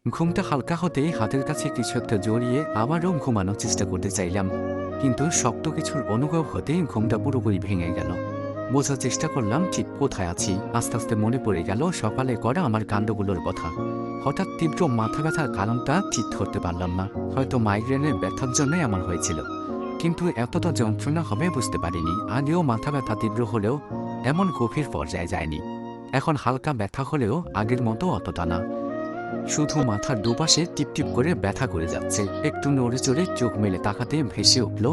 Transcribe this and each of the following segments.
ঘুমটা হালকা হতেই হাতের কাছে কিছু একটা জড়িয়ে আবারও ঘুমানোর চেষ্টা করতে চাইলাম, কিন্তু শক্ত কিছুর অনুভব হতেই ঘুমটা পুরোপুরি ভেঙে গেল। বোঝার চেষ্টা করলাম ঠিক কোথায় আছি। আস্তে আস্তে মনে পড়ে গেল সকালে করা আমার কাণ্ডগুলোর কথা। হঠাৎ তীব্র মাথা ব্যথার কারণটা ঠিক ধরতে পারলাম না। হয়তো মাইগ্রেনের ব্যথার জন্যই আমার হয়েছিল, কিন্তু এতটা যন্ত্রণা হবে বুঝতে পারিনি। আগেও মাথা ব্যথা তীব্র হলেও এমন গভীর পর্যায়ে যায়নি। এখন হালকা ব্যথা হলেও আগের মতো অতটা না, শুধু মাথার দুপাশে টিপটিপ করে ব্যথা করে যাচ্ছে। একটু নড়ে চড়ে চোখ মেলে তাকাতে ভেসে উঠল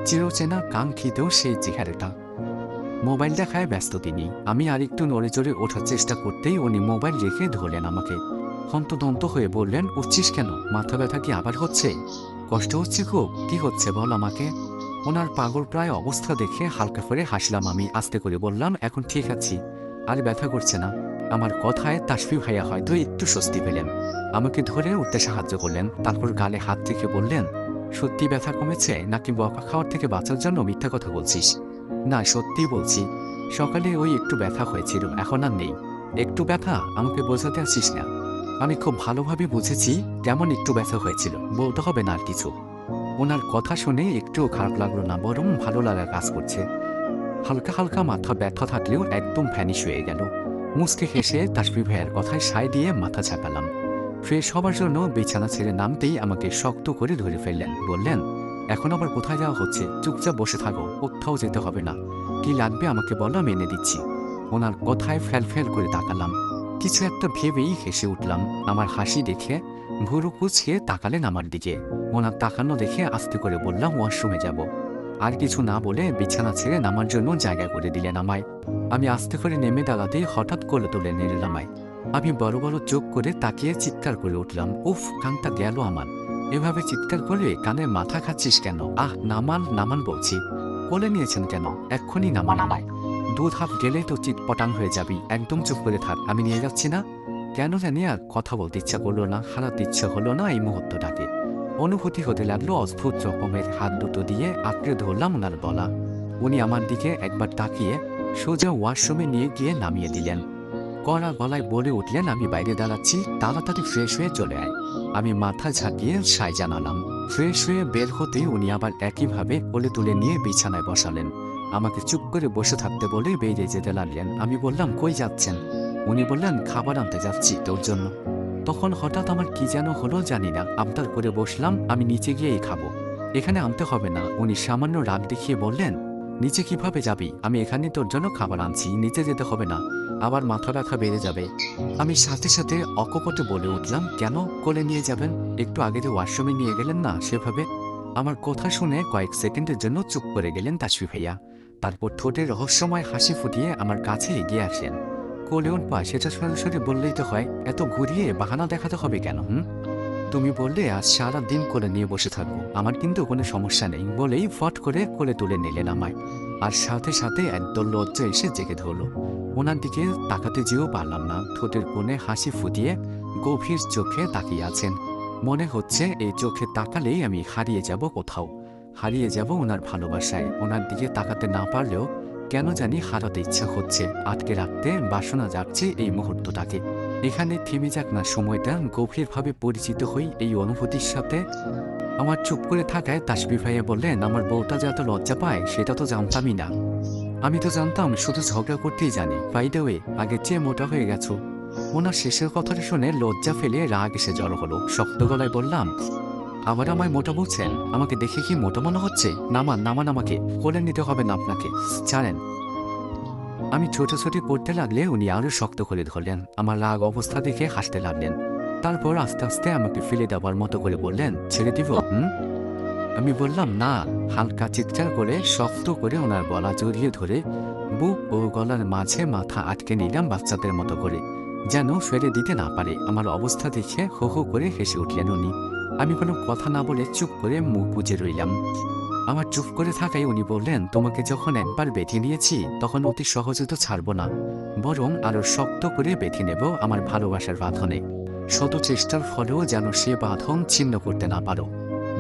চিরচেনা কাঙ্ক্ষিত সেই চেহারাটা। মোবাইল দেখায় ব্যস্ত তিনি। আমি আরেকটু নড়ে চড়ে ওঠার চেষ্টা করতেই উনি মোবাইল রেখে ধরলেন আমাকে। হন্তদন্ত হয়ে বললেন, উঠছিস কেন? মাথা ব্যথা কি আবার হচ্ছে? কষ্ট হচ্ছে খুব? কি হচ্ছে বল আমাকে। ওনার পাগল প্রায় অবস্থা দেখে হালকা করে হাসলাম। আমি আস্তে করে বললাম, এখন ঠিক আছি, আর ব্যথা করছে না। আমার কথায় তাসফি ভাইয়া হয়তো একটু স্বস্তি পেলেন। আমাকে ধরে উঠতে সাহায্য করলেন, তারপর গালে হাত রেখে বললেন, সত্যি ব্যথা কমেছে নাকি বকা খাওয়ার থেকে বাঁচার জন্য মিথ্যা কথা বলছিস? না, সত্যিই বলছি। সকালে ওই একটু ব্যথা হয়েছিল, এখন আর নেই। একটু ব্যথা? আমাকে বোঝাতে আসিস না। আমি খুব ভালোভাবে বুঝেছি কেমন একটু ব্যথা হয়েছিল, বলতে হবে না আর কিছু। ওনার কথা শুনে একটুও খারাপ লাগলো না, বরং ভালো লাগা কাজ করছে। হালকা হালকা মাথা ব্যথা থাকলেও একদম ভ্যানিশ হয়ে গেল। মুচকে হেসে তাসফি ভাইয়ের কথায় সায় দিয়ে মাথা ঝাঁকালাম। ফ্রেশ হবার জন্য বিছানা ছেড়ে নামতেই আমাকে শক্ত করে ধরে ফেললেন। বললেন, এখন আবার কোথায় যাওয়া হচ্ছে? চুপচাপ বসে থাকো, কোথাও যেতে হবে না। কি লাগবে আমাকে বলো, আমি এনে দিচ্ছি। ওনার কথায় ফ্যাল ফ্যাল করে তাকালাম। কিছু একটা ভেবেই হেসে উঠলাম। আমার হাসি দেখে ভুরু কুচকে তাকালেন আমার দিকে। ওনার তাকানো দেখে আস্তে করে বললাম, ওয়াশরুমে যাব। আর কিছু না বলে বিছানা ছেড়ে নামার জন্য জায়গা করে দিলেন আমায়। আমি আস্তে করে নেমে দাঁড়াতেই হঠাৎ কোলে তুলে নিলেন আমায়। আমি বড় বড় চোখ করে তাকিয়ে চিৎকার করে উঠলাম, উফ, কানটা গেল আমার। এভাবে চিৎকার করে কানে মাথা খাচ্ছিস কেন? আহ, নামান নামান বলছি। কোলে নিয়েছেন কেন? এক্ষুনি নামান আমায়। দুধ হাত গেলে তো চিৎপটাং হয়ে যাবি, একদম চুপ করে থাক, আমি নিয়ে যাচ্ছি না। কেন জানি আর কথা বলতে ইচ্ছা করলো না, হারাতে ইচ্ছা হলো না এই মুহূর্তটাকে। অনুভূতি হতে লাগলো অদ্ভুত রকমের। হাত দুটো দিয়ে আঁকড়ে ধরলাম ওনার বলা। উনি আমার দিকে একবার তাকিয়ে সোজা ওয়াশরুমে নিয়ে গিয়ে নামিয়ে দিলেন। কড়া গলায় বলে উঠলেন, আমি বাইরে দাঁড়াচ্ছি, তাড়াতাড়ি ফ্রেশ হয়ে চলে আয়। আমি মাথা ঝাঁকিয়ে সায় জানালাম। ফ্রেশ হয়ে বের হতে উনি আবার একইভাবে কোলে তুলে নিয়ে বিছানায় বসালেন। আমাকে চুপ করে বসে থাকতে বলে বেরিয়ে যেতে লাগলেন। আমি বললাম, কই যাচ্ছেন? উনি বললেন, খাবার আনতে যাচ্ছি তোর জন্য। তখন হঠাৎ আমার কি যেন হলো জানি না, আবদার করে বসলাম, আমি নিচে গিয়েই খাবো, এখানে আনতে হবে না। উনি সামান্য রাগ দেখিয়ে বললেন, নিচে কিভাবে যাবি? আমি এখানে তোর জন্য খাবার আনছি, নিচে যেতে হবে না, আবার মাথা ব্যথা বেড়ে যাবে। আমি সাথে সাথে অকপটে বলে উঠলাম, কেন? কোলে নিয়ে যাবেন, একটু আগে যে ওয়াশরুমে নিয়ে গেলেন না সেভাবে। আমার কথা শুনে কয়েক সেকেন্ডের জন্য চুপ করে গেলেন তাসফি ভাইয়া। তারপর ঠোঁটে রহস্যময় হাসি ফুটিয়ে আমার কাছে এগিয়ে আসেন। কোলে উঠবা সেটা সরাসরি বললেই তো হয়, এত ঘুরিয়ে বাহানা দেখাতে হবে কেন? তুমি বললে আজ সারা দিন কোলে নিয়ে বসে থাকবো, আমার কিন্তু কোনো সমস্যা নেই বলেই ফট করে কোলে তুলে নিলেন আমায়। আর সাথে সাথে একদল লজ্জা এসে জেগে ধরল। ওনার দিকে তাকাতে যেও পারলাম না। ঠোঁটের কোণে হাসি ফুটিয়ে গভীর চোখে তাকিয়ে আছেন। মনে হচ্ছে এই চোখে তাকালেই আমি হারিয়ে যাব কোথাও, হারিয়ে যাব ওনার ভালোবাসায়। ওনার দিকে তাকাতে না পারলেও কেন জানি হারাতে ইচ্ছা হচ্ছে, আটকে রাখতে বাসনা যাচ্ছে এই মুহূর্তটাকে। এখানে থেমে যাক না সময়টা, গভীরভাবে পরিচিত হই এই অনুভূতির সাথে। আমার চুপ করে থাকায় তাসবি ভাইয়া বললেন, আমার বউটা যে এত লজ্জা পায় সেটা তো জানতামই না। আমি তো জানতাম শুধু ঝগড়া করতেই জানি। বাই দ্য ওয়ে, আগের চেয়ে মোটা হয়ে গেছো। ওনার শেষের কথাটা শুনে লজ্জা ফেলে রাগ এসে জড়ো হলো। শক্ত গলায় বললাম, আবার আমায় মোটা বলছেন? আমাকে দেখে কি মোটা মনে হচ্ছে? নামান নামান, আমাকে কোলে নিতে হবে না আপনাকে, ছাড়েন। আমি ছোটাছুটি করতে লাগলে উনি আরো শক্ত করে ধরলেন। আমার রাগ অবস্থা দেখে হাসতে লাগলেন। তারপর আস্তে আস্তে আমাকে ফেলে দেওয়ার মতো করে বললেন, ছেড়ে দিব? আমি বললাম, না। হালকা চিৎকার করে শক্ত করে ওনার গলা জড়িয়ে ধরে বুক ও গলার মাঝে মাথা আটকে নিলাম বাচ্চাদের মতো করে, যেন ফেলে দিতে না পারে। আমার অবস্থা দেখে হো হো করে হেসে উঠলেন উনি। আমি কোনো কথা না বলে চুপ করে মুখ বুজে রইলাম। আমার চুপ করে থাকায় উনি বললেন, তোমাকে যখন একবার বেঁধে নিয়েছি তখন অতি সহজে তো ছাড়ব না, বরং আরো শক্ত করে বেঁধে নেব আমার ভালোবাসার বাঁধনে। শত চেষ্টার ফলেও যেন সে বাঁধন ছিন্ন করতে না পারো।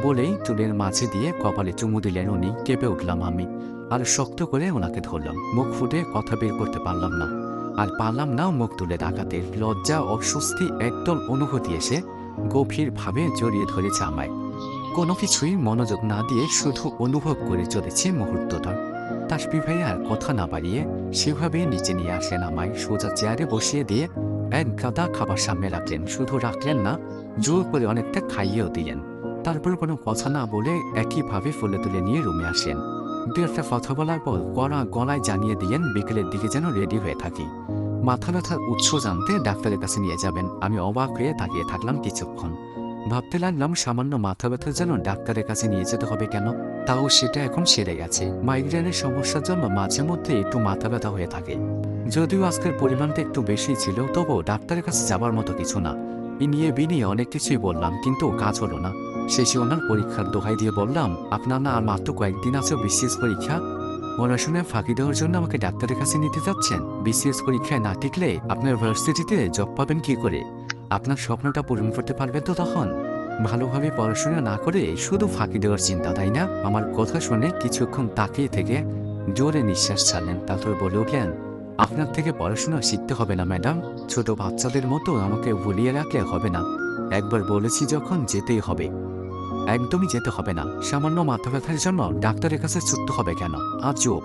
বলেই চুলের মাঝে দিয়ে কপালে চুমু দিলেন উনি। কেঁপে উঠলাম আমি, আর শক্ত করে ওনাকে ধরলাম। মুখ ফুটে কথা বের করতে পারলাম না, আর পারলাম না মুখ তুলে তাকাতে। লজ্জা, অস্বস্তি, একদল অনুভূতি এসে গভীরভাবে জড়িয়ে ধরেছে আমায়। কোনো কিছুই মনোযোগ না দিয়ে শুধু অনুভব করে চলেছে মুহূর্তটা। তাসফি ভাইয়া আর কথা না বাড়িয়ে সেভাবে নিচে নিয়ে আসেন আমায়, সোজা চেয়ারে বসিয়ে দিয়ে এক গাদা খাবার সামনে রাখলেন। শুধু রাখলেন না, জোর করে অনেকটা খাইয়েও দিলেন। তারপর কোনো কথা না বলে একইভাবে ফুলে তুলে নিয়ে রুমে আসেন। দু একটা কথা বলার পর কড়া গলায় জানিয়ে দিলেন বিকেলের দিকে যেন রেডি হয়ে থাকি। মাথা ব্যথার উৎস জানতে ডাক্তারের কাছে নিয়ে যাবেন। আমি অবাক হয়ে তাকিয়ে থাকলাম কিছুক্ষণ। ভাবতে লাগলাম সামান্য মাথা ব্যথার জন্য ডাক্তারের কাছে নিয়ে যেতে হবে কেন? তাও সেটা এখন সেরে গেছে। মাইগ্রেনের সমস্যার জন্য মাঝে মধ্যে একটু মাথা ব্যথা হয়ে থাকে। যদিও আজকের পরিমাণটা একটু বেশি ছিল, তবুও ডাক্তারের কাছে যাবার মতো কিছু না। নিয়ে বিনিয়ে অনেক কিছুই বললাম, কিন্তু কাজ হলো না। শেষে ওনার পরীক্ষার দোহাই দিয়ে বললাম, আপনার না আর মাত্র কয়েকদিন আছে বিসিএস পরীক্ষা। পড়াশোনায় ফাঁকি দেওয়ার জন্য আমাকে ডাক্তারের কাছে নিতে যাচ্ছেন? বিসিএস পরীক্ষায় না টিকলে আপনার ভার্সিটিতে জব পাবেন কি করে? আপনার স্বপ্নটা পূরণ করতে পারবেন তো তখন? ভালোভাবে পড়াশোনা না করে শুধু ফাঁকি দেওয়ার চিন্তা, তাই না? আমার কথা শুনে কিছুক্ষণ তাকিয়ে থেকে জোরে নিঃশ্বাস ছাড়লেন। তারপর বলে উঠলেন, আপনার থেকে পড়াশোনা শিখতে হবে না ম্যাডাম। ছোট বাচ্চাদের মতো আমাকে ভুলিয়ে রাখলে হবে না। একবার বলেছি যখন, যেতেই হবে। একদমই যেতে হবে না। সামান্য মাথা ব্যথার জন্য ডাক্তারের কাছে ছুটতে হবে কেন? আজব।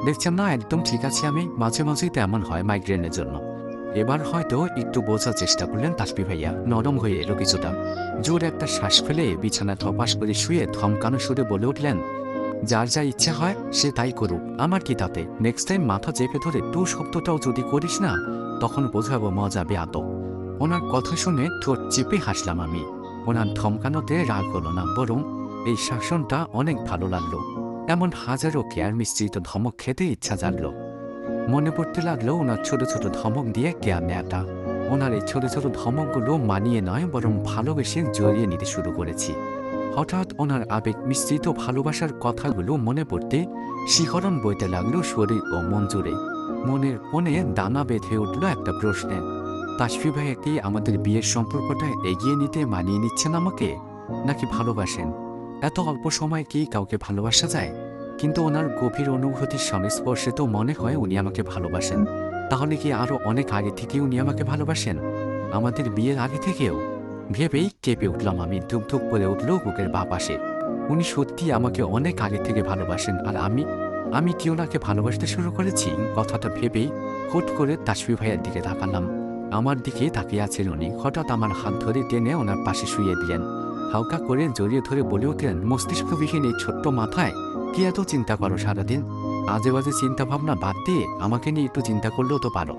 দেখছেন না একদম ঠিক আছে আমি? মাঝে মাঝেই তো এমন হয় মাইগ্রেনের জন্য। এবার হয়তো একটু বোঝার চেষ্টা করলেন তাসফি ভাইয়া। নরম হয়ে এলো কিছুটা। জোরে একটা শ্বাস ফেলে বিছানায় ধপাস করে শুয়ে ধমকানো সুরে বলে উঠলেন, যার যা ইচ্ছা হয় সে তাই করুক, আমার কি তাতে? নেক্সট টাইম মাথা চেপে ধরে টু শব্দটাও যদি করিস না, তখন বোঝাবো মজা বেয়াদব। ওনার কথা শুনে ঠোঁট চেপে হাসলাম আমি। ওনার ধমকানোতে রাগ হলো না, বরং এই শাসনটা অনেক ভালো লাগলো। এমন হাজারো কেয়ার মিশ্রিত ধমক খেতে ইচ্ছা জাগলো। মনে পড়তে লাগলো ওনার ছোট ছোট ধমক দিয়ে কেয়ার নেয়াটা। ওনার এই ছোট ছোট ধমকগুলো মানিয়ে নয়, বরং ভালোবেসে জড়িয়ে নিতে শুরু করেছি। হঠাৎ ওনার আবেগ মিশ্রিত ভালোবাসার কথাগুলো মনে পড়তে শিহরণ বইতে লাগলো শরীর ও মন জুড়ে। মনের কোণে দানা বেঁধে উঠল একটা প্রশ্নে, তাসফি ভাইয়া কি আমাদের বিয়ের সম্পর্কটা এগিয়ে নিতে মানিয়ে নিচ্ছেন আমাকে, নাকি ভালোবাসেন? এত অল্প সময় কি কাউকে ভালোবাসা যায়? কিন্তু ওনার গভীর অনুভূতির সংস্পর্শে তো মনে হয় উনি আমাকে ভালোবাসেন। তাহলে কি আরো অনেক আগে থেকেই উনি আমাকে ভালোবাসেন? আমাদের বিয়ের আগে থেকেও? ভেবেই কেঁপে উঠলাম আমি। ধুপ ধুপ করে উঠল বুকের বাঁ পাশে। উনি সত্যি আমাকে অনেক আগে থেকে ভালোবাসেন, আর আমি কি ওনাকে ভালোবাসতে শুরু করেছি? কথাটা ভেবেই হুট করে তাসফি ভাইয়ের দিকে তাকালাম। আমার দিকে তাকিয়ে আছেন উনি। হঠাৎ আমার হাত ধরে টেনে ওনার পাশে শুইয়ে দিলেন। হালকা করে জড়িয়ে ধরে বলে উঠলেন, মস্তিষ্কবিহীন এই ছোট্ট মাথায় কি এত চিন্তা করো সারাদিন? আজে বাজে চিন্তা ভাবনা বাদ দিয়ে আমাকে নিয়ে একটু চিন্তা করলেও তো পারো।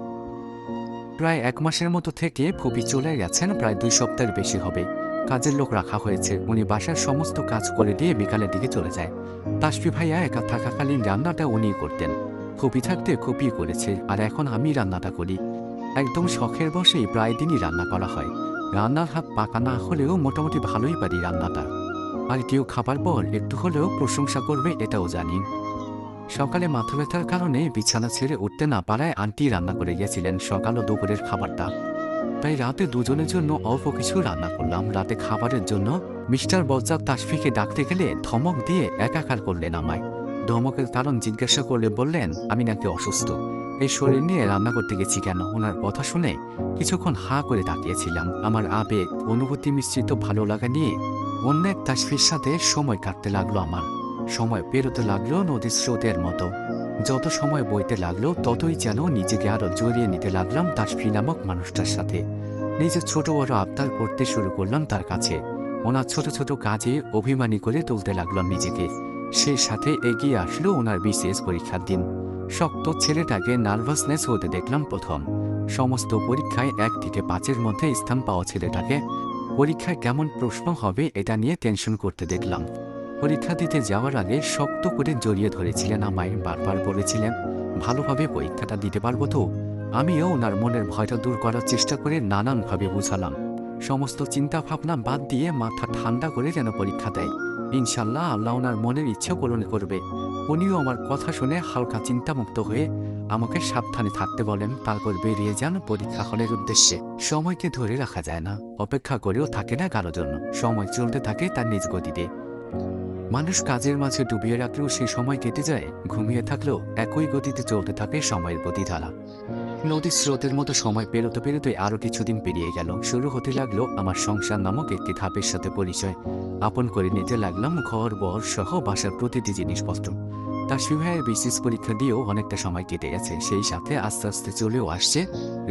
প্রায় 1 মাসের মতো থেকে ফুপি চলে গেছেন, প্রায় 2 সপ্তাহের বেশি হবে। কাজের লোক রাখা হয়েছে। উনি বাসার সমস্ত কাজ করে দিয়ে বিকালের দিকে চলে যায়। তাসফি ভাইয়া একা থাকাকালীন রান্নাটা উনিই করতেন। ফুপি থাকতে ফুপি করেছে, আর এখন আমি রান্নাটা করি। একদম শখের বশেই প্রায় দিনই রান্না করা হয়। রান্নার হাত পাকা না হলেও মোটামুটি ভালোই পারি রান্নাটা। আর কেউ খাবার পর একটু হলেও প্রশংসা করবে এটাও জানি। সকালে মাথা ব্যথার কারণে বিছানা ছেড়ে উঠতে না পারায় আন্টি রান্না করে গেছিলেন সকাল ও দুপুরের খাবারটা। তাই রাতে দুজনের জন্য অল্প কিছু রান্না করলাম। রাতে খাবারের জন্য মিস্টার বজ্জাত তাসফিকে ডাকতে গেলে ধমক দিয়ে একাকার করলেন আমায়। ধমকের কারণ জিজ্ঞাসা করলে বললেন, আমি নাকি অসুস্থ, এই শরীর নিয়ে রান্না করতে গেছি কেন? ওনার কথা শুনে কিছুক্ষণ হাঁ করে তাকিয়েছিলাম। আমার আবেগ অনুভূতি মিশ্রিত ভালো লাগা নিয়ে অন্য এক তাসফির সাথে সময় কাটতে লাগলো আমার। সময় পেরোতে লাগলো নদীর স্রোতের মতো। যত সময় বইতে লাগলো ততই যেন নিজেকে আরো জড়িয়ে নিতে লাগলাম তাসফি নামক মানুষটার সাথে। নিজের ছোট বড় আবদার করতে শুরু করলাম তার কাছে। ওনার ছোট ছোট কাজে অভিমানী করে তুলতে লাগলাম নিজেকে। সেই সাথে এগিয়ে আসলো ওনার বিসিএস পরীক্ষার দিন। শক্ত ছেলেটাকে নার্ভাসনেস হতে দেখলাম প্রথম। সমস্ত পরীক্ষায় 1 থেকে 5-এর মধ্যে স্থান পাওয়া ছেলেটাকে পরীক্ষায় কেমন প্রশ্ন হবে এটা নিয়ে টেনশন করতে দেখলাম। পরীক্ষা দিতে যাওয়ার আগে শক্ত করে জড়িয়ে ধরেছিলেন আমায়। বারবার বলেছিলেন, ভালোভাবে পরীক্ষাটা দিতে পারবো তো? আমিও ওনার মনের ভয়টা দূর করার চেষ্টা করে নানানভাবে বুঝালাম। সমস্ত চিন্তা ভাবনা বাদ দিয়ে মাথা ঠান্ডা করে যেন পরীক্ষা দেয়। ইনশাল্লাহ আল্লাহ ওনার মনের ইচ্ছা পূরণ করবে। উনিও আমার কথা শুনে হালকা চিন্তামুক্ত হয়ে আমাকে সাবধানে থাকতে বলেন। তারপর বেরিয়ে যান পরীক্ষা হলের উদ্দেশ্যে। সময়কে ধরে রাখা যায় না, অপেক্ষা করেও থাকে না কারো জন্য। সময় চলতে থাকে তার নিজ গতিতে। মানুষ কাজের মাঝে ডুবিয়ে রাখলেও সেই সময় কেটে যায়। ঘুমিয়ে থাকলেও একই গতিতে চলতে থাকে সময়ের গতিধারা। নদীর স্রোতের মতো সময় পেরোতে পেরোতে আরও কিছুদিন পেরিয়ে গেল। শুরু হতে লাগলো আমার সংসার নামক একটি ধাপের সাথে পরিচয়। আপন করে নিতে লাগলাম ঘর বর সহ বাসার প্রতিটি জিনিসপত্র। তাসফি ভাইয়ের বিসিএস পরীক্ষা দিয়েও অনেকটা সময় কেটে গেছে, সেই সাথে আস্তে আস্তে চলেও আসছে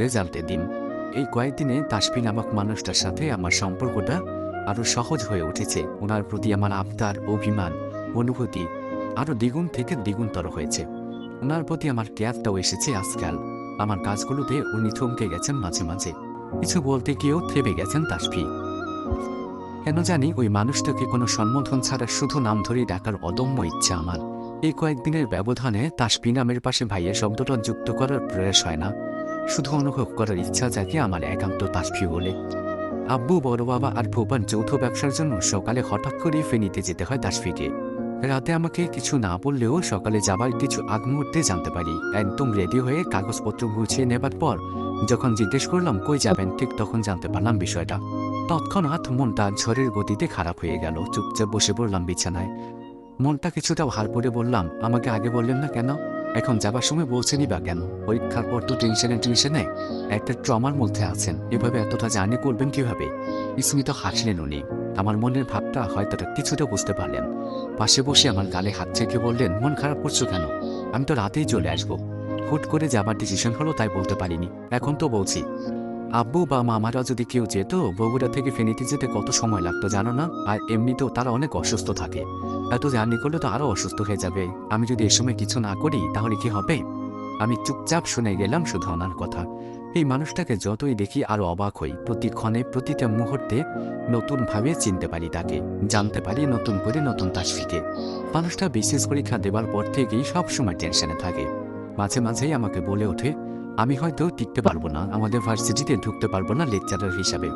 রেজাল্টের দিন। এই কয়েকদিনে তাসফি নামক মানুষটার সাথে আমার সম্পর্কটা আরও সহজ হয়ে উঠেছে। ওনার প্রতি আমার আবদার, অভিমান, অনুভূতি আরও দ্বিগুণ থেকে দ্বিগুণতর হয়েছে। ওনার প্রতি আমার কেয়ারটাও এসেছে আজকাল। আমার কাজগুলোতে উনি থমকে গেছেন মাঝে মাঝে, কিছু বলতে গিয়েও থেমে গেছেন তাসফি। কেন জানি ওই মানুষটাকে কোনো সম্বোধন ছাড়া শুধু নাম ধরে ডাকার অদম্য ইচ্ছা আমার। এই কয়েকদিনের ব্যবধানে তাসফি নামের পাশে ভাইয়া শব্দটা যুক্ত করার প্রয়াস হয় না, শুধু অনুভব করার ইচ্ছা জাগে আমার একান্ত তাসফি বলে। আব্বু, বড় বাবা আর ভোপান যৌথ ব্যবসার জন্য সকালে হঠাৎ করেই ফেনীতে যেতে হয় তাসফিকে। রাতে আমাকে কিছু না বললেও সকালে যাবার কিছু আগ মুহূর্তে জানতে পারি। একদম রেডি হয়ে কাগজপত্র গুছিয়ে নেবার পর যখন জিজ্ঞেস করলাম কই যাবেন, ঠিক তখন জানতে পারলাম বিষয়টা। তৎক্ষণাৎ মনটা ঝড়ের গতিতে খারাপ হয়ে গেল। চুপচাপ বসে পড়লাম বিছানায়। মনটা কিছুটা ভার করে বললাম, আমাকে আগে বললেন না কেন? এখন যাবার সময় বলছেনই বা কেন? পরীক্ষার পর তো টেনশনে একটা ট্রমার মধ্যে আছেন, এভাবে এতটা জার্নি করবেন কিভাবে? স্মিত হাসলেন উনি। আমার মনের ভাবটা হয়তো কিছুটা বুঝতে পারলেন। পাশে বসে আমার গালে হাত রেখে বললেন, মন খারাপ করছো কেন? আমি তো রাতেই চলে আসবো। হুট করে যাবার ডিসিশন হলো তাই বলতে পারিনি, এখন তো বলছি। আব্বু বা মামারা যদি কেউ যেত, বগুড়া থেকে ফেনীতে যেতে কত সময় লাগতো জানো না? আর এমনিতেও তারা অনেক অসুস্থ থাকে, এত জার্নি করলে তো আরও অসুস্থ হয়ে যাবে। আমি যদি এ সময় কিছু না করি তাহলে কি হবে? আমি চুপচাপ শুনে গেলাম শুধু ওনার কথা। এই মানুষটাকে যতই দেখি আরও অবাক হই। প্রতিক্ষণে প্রতিটা মুহূর্তে নতুনভাবে চিনতে পারি তাকে, জানতে পারি নতুন করে নতুন তাসফিকে। মানুষটা বিশেষ পরীক্ষা দেবার পর থেকেই সবসময় টেনশনে থাকে। মাঝে মাঝেই আমাকে বলে ওঠে, আমি হয়তো টিকতে পারবো না, আমাদের ভার্সিটিতে ঢুকতে পারবো না লেকচারার হিসাবে।